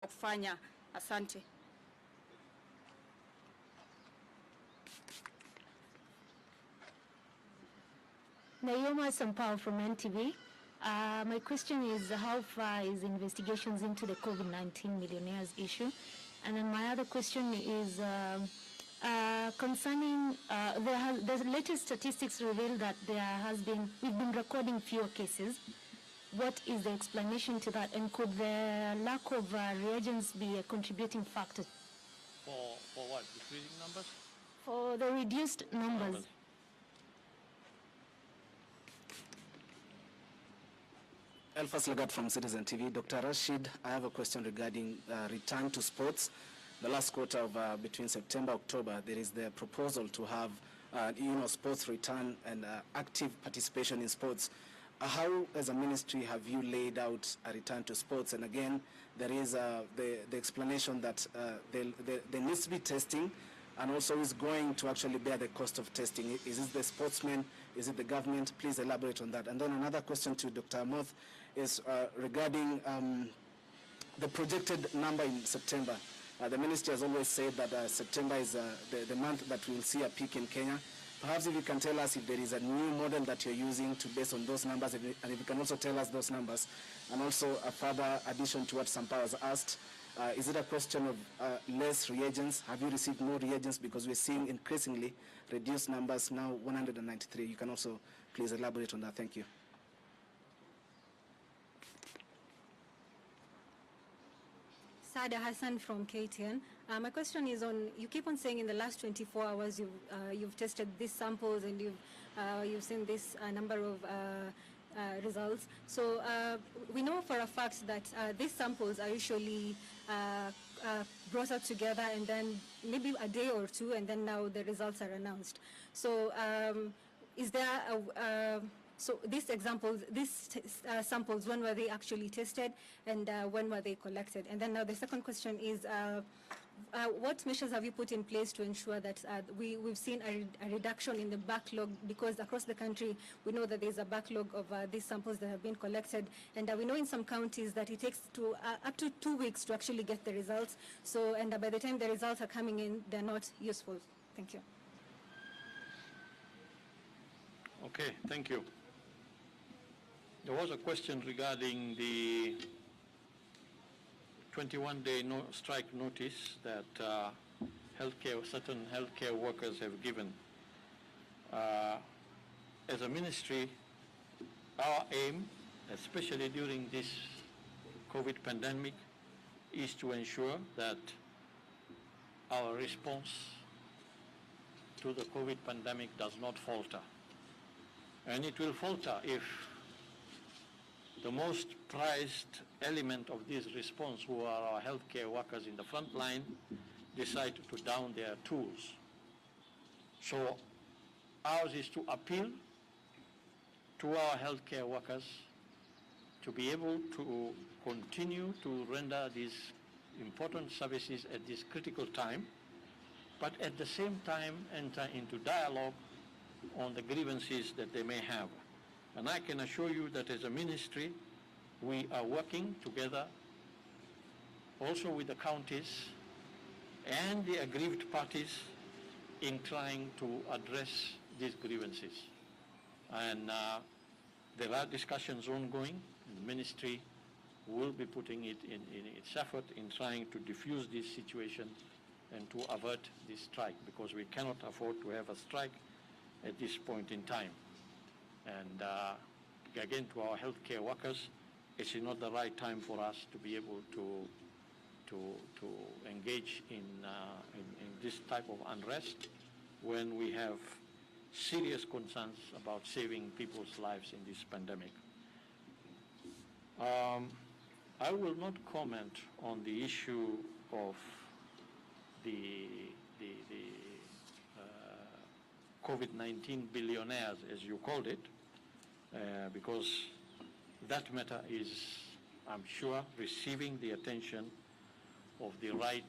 kufanya. Asante. Nayoma Sampao from NTV. My question is, how far is investigations into the COVID-19 millionaires issue? And then my other question is concerning the latest statistics reveal that we've been recording fewer cases. What is the explanation to that? And could the lack of reagents be a contributing factor? For what? Decreasing numbers? For the reduced numbers. Elfas Lagat from Citizen TV. Dr. Rashid, I have a question regarding return to sports. The last quarter of between September and October, there is the proposal to have sports return and active participation in sports. How, as a ministry, have you laid out a return to sports? And again, there is the explanation that there needs to be testing, and also is going to actually bear the cost of testing. Is it the sportsmen? Is it the government? Please elaborate on that. And then another question to Dr. Amoth is regarding the projected number in September. The ministry has always said that September is the month that we'll see a peak in Kenya. Perhaps if you can tell us if there is a new model that you're using to base on those numbers, and if you can also tell us those numbers. And also a further addition to what Sampao has asked, is it a question of less reagents? Have you received more reagents? Because we're seeing increasingly reduced numbers, now 193. You can also please elaborate on that. Thank you. Sada Hassan from KTN. My question is on, you keep on saying in the last 24 hours you've tested these samples and you've seen this number of results. So we know for a fact that these samples are usually brought up together and then maybe a day or two, and then now the results are announced. So is there so these examples, these samples, when were they actually tested, and when were they collected? And then now the second question is, what measures have you put in place to ensure that we've seen a reduction in the backlog? Because across the country, we know that there's a backlog of these samples that have been collected, and we know in some counties that it takes up to 2 weeks to actually get the results. So, and by the time the results are coming in, they're not useful. Thank you. Okay, thank you. There was a question regarding the 21-day strike notice that certain healthcare workers have given. As a ministry, our aim, especially during this COVID pandemic, is to ensure that our response to the COVID pandemic does not falter. And it will falter if the most prized element of this response, who are our healthcare workers in the front line, decide to down their tools. So ours is to appeal to our healthcare workers to be able to continue to render these important services at this critical time, but at the same time enter into dialogue on the grievances that they may have. And I can assure you that as a ministry, we are working together also with the counties and the aggrieved parties in trying to address these grievances. And there are discussions ongoing. The ministry will be putting it in its effort in trying to diffuse this situation and to avert this strike, because we cannot afford to have a strike at this point in time. And again, to our healthcare workers, it's not the right time for us to be able to engage in this type of unrest when we have serious concerns about saving people's lives in this pandemic. I will not comment on the issue of the COVID-19 billionaires, as you called it, because that matter is, I'm sure, receiving the attention of the right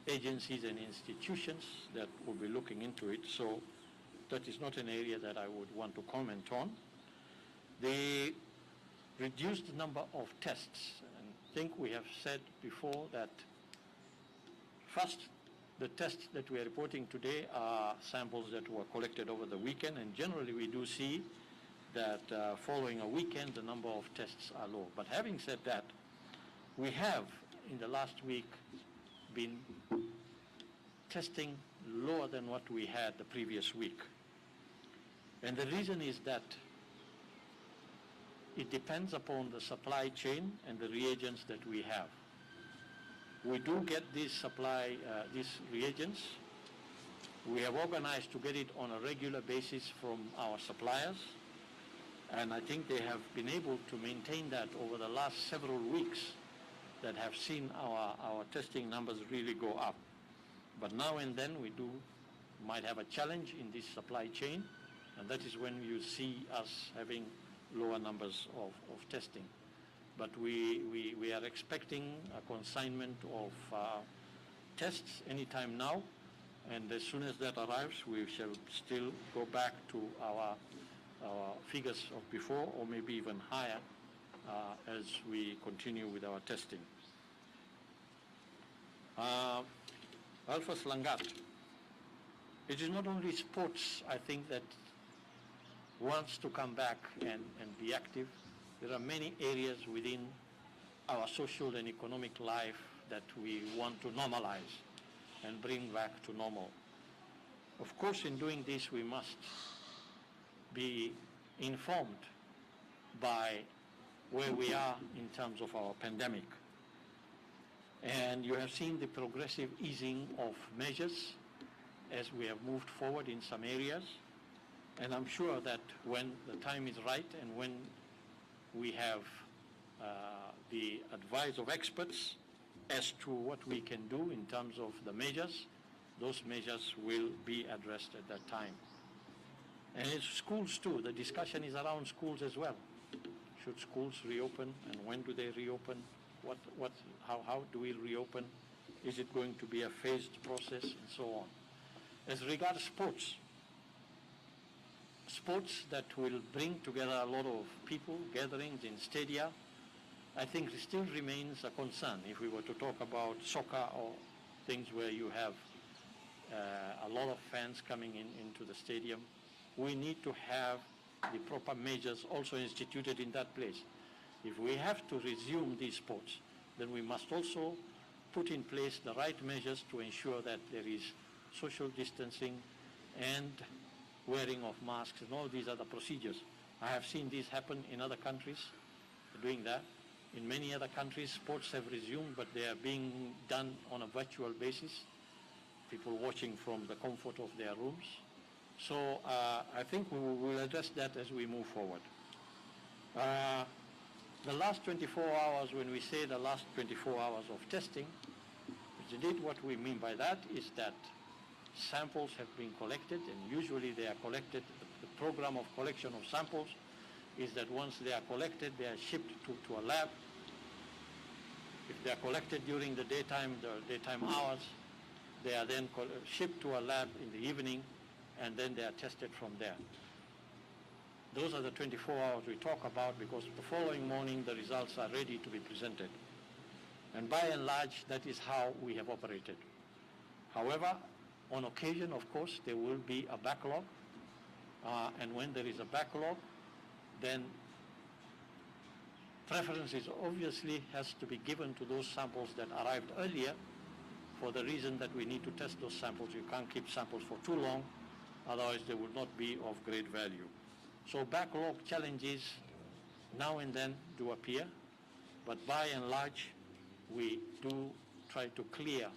agencies and institutions that will be looking into it. So that is not an area that I would want to comment on. The reduced number of tests, and think we have said before that first, the tests that we are reporting today are samples that were collected over the weekend, and generally we do see that following a weekend the number of tests are low. But having said that, we have in the last week been testing lower than what we had the previous week. And the reason is that it depends upon the supply chain and the reagents that we have. We do get these reagents. We have organized to get it on a regular basis from our suppliers, and I think they have been able to maintain that over the last several weeks, that have seen our testing numbers really go up. But now and then we might have a challenge in this supply chain, and that is when you see us having lower numbers of testing. But we are expecting a consignment of tests anytime now, and as soon as that arrives, we shall still go back to our figures of before, or maybe even higher, as we continue with our testing. Alphas Langat, it is not only sports, I think, that wants to come back and be active. There are many areas within our social and economic life that we want to normalize and bring back to normal. Of course, in doing this, we must be informed by where we are in terms of our pandemic. And you have seen the progressive easing of measures as we have moved forward in some areas. And I'm sure that when the time is right and when we have the advice of experts as to what we can do in terms of the measures, those measures will be addressed at that time. And it's schools too. The discussion is around schools as well. Should schools reopen, and when do they reopen? How do we reopen? Is it going to be a phased process, and so on? As regards sports that will bring together a lot of people, gatherings in stadia, I think it still remains a concern. If we were to talk about soccer or things where you have a lot of fans coming into the stadium, we need to have the proper measures also instituted in that place. If we have to resume these sports, then we must also put in place the right measures to ensure that there is social distancing and wearing of masks and all these other procedures. I have seen this happen in other countries, doing that. In many other countries, sports have resumed, but they are being done on a virtual basis, people watching from the comfort of their rooms. So I think we will address that as we move forward. The last 24 hours, when we say the last 24 hours of testing, indeed what we mean by that is that samples have been collected, and usually they are collected. The program of collection of samples is that once they are collected, they are shipped to a lab. If they are collected during the daytime hours, they are then shipped to a lab in the evening, and then they are tested from there. Those are the 24 hours we talk about, because the following morning the results are ready to be presented. And by and large, that is how we have operated. However, on occasion, of course, there will be a backlog, and when there is a backlog, then preference is obviously has to be given to those samples that arrived earlier, for the reason that we need to test those samples. You can't keep samples for too long, otherwise they will not be of great value. So backlog challenges now and then do appear, but by and large, we do try to clear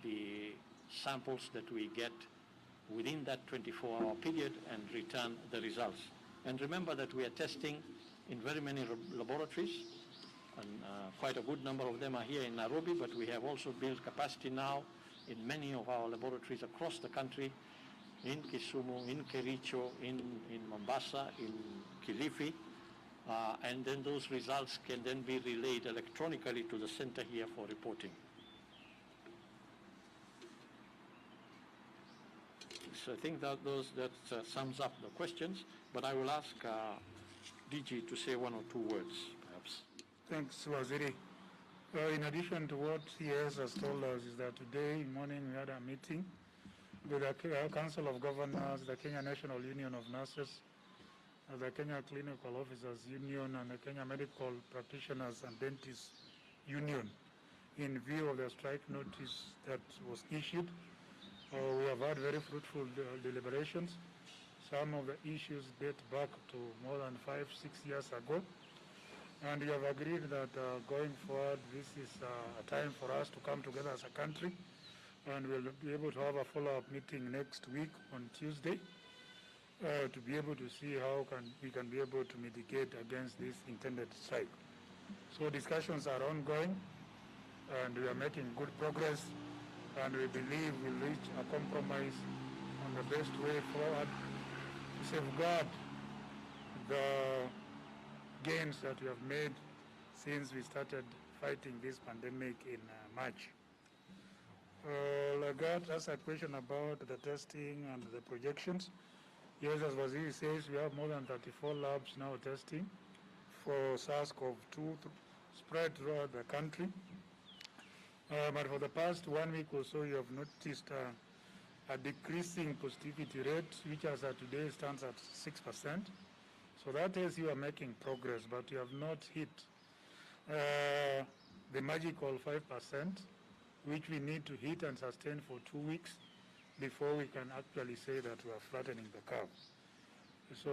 the samples that we get within that 24-hour period and return the results. And remember that we are testing in very many laboratories, and quite a good number of them are here in Nairobi, but we have also built capacity now in many of our laboratories across the country, in Kisumu, in Kericho, in Mombasa, in Kilifi, and then those results can then be relayed electronically to the center here for reporting. So I think that sums up the questions, but I will ask DG to say one or two words, perhaps. Thanks, Waziri. In addition to what CS has told us is that today morning we had a meeting with the Council of Governors, the Kenya National Union of Nurses, the Kenya Clinical Officers Union, and the Kenya Medical Practitioners and Dentists Union in view of the strike notice that was issued. We have had very fruitful deliberations. Some of the issues date back to more than 5-6 years ago. And we have agreed that going forward, this is a time for us to come together as a country, and we'll be able to have a follow-up meeting next week on Tuesday to be able to see how we can be able to mitigate against this intended strike. So discussions are ongoing, and we are making good progress, and we believe we'll reach a compromise on the best way forward to safeguard the gains that we have made since we started fighting this pandemic in March. Lagat asked a question about the testing and the projections. Yes, as Waziri says, we have more than 34 labs now testing for SARS-CoV-2 spread throughout the country. But for the past 1 week or so, you have noticed a decreasing positivity rate, which as of today stands at 6%. So that is you are making progress, but you have not hit the magical 5%, which we need to hit and sustain for 2 weeks before we can actually say that we are flattening the curve. So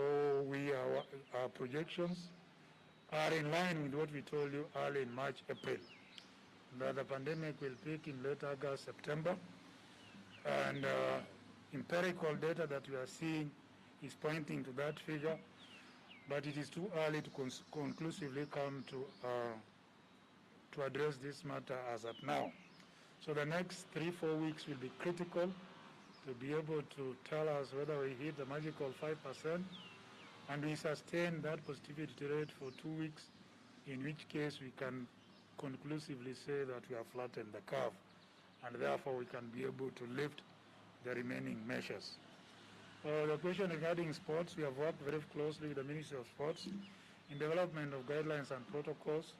our projections are in line with what we told you early in March, April, that the pandemic will peak in late August, September, and empirical data that we are seeing is pointing to that figure, but it is too early to conclusively come to address this matter as of now. So the next 3-4 weeks will be critical to be able to tell us whether we hit the magical 5% and we sustain that positivity rate for 2 weeks, in which case we can conclusively say that we have flattened the curve, and therefore we can be able to lift the remaining measures. The question regarding sports, we have worked very closely with the Ministry of Sports in development of guidelines and protocols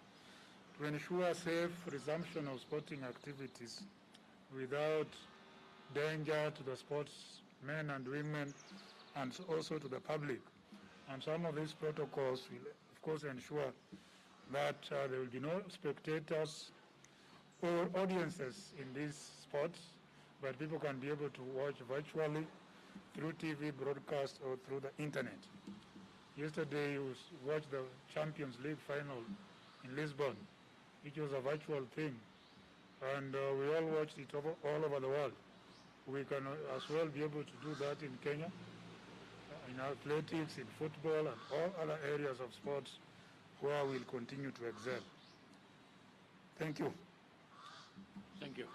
to ensure safe resumption of sporting activities without danger to the sportsmen and women and also to the public. And some of these protocols will, of course, ensure that there will be no spectators or audiences in these sports, but people can be able to watch virtually through TV broadcast or through the internet. Yesterday, you watched the Champions League final in Lisbon, which was a virtual thing, and we all watched it all over the world. We can as well be able to do that in Kenya, in athletics, in football, and all other areas of sports where we'll continue to excel. Thank you. Thank you.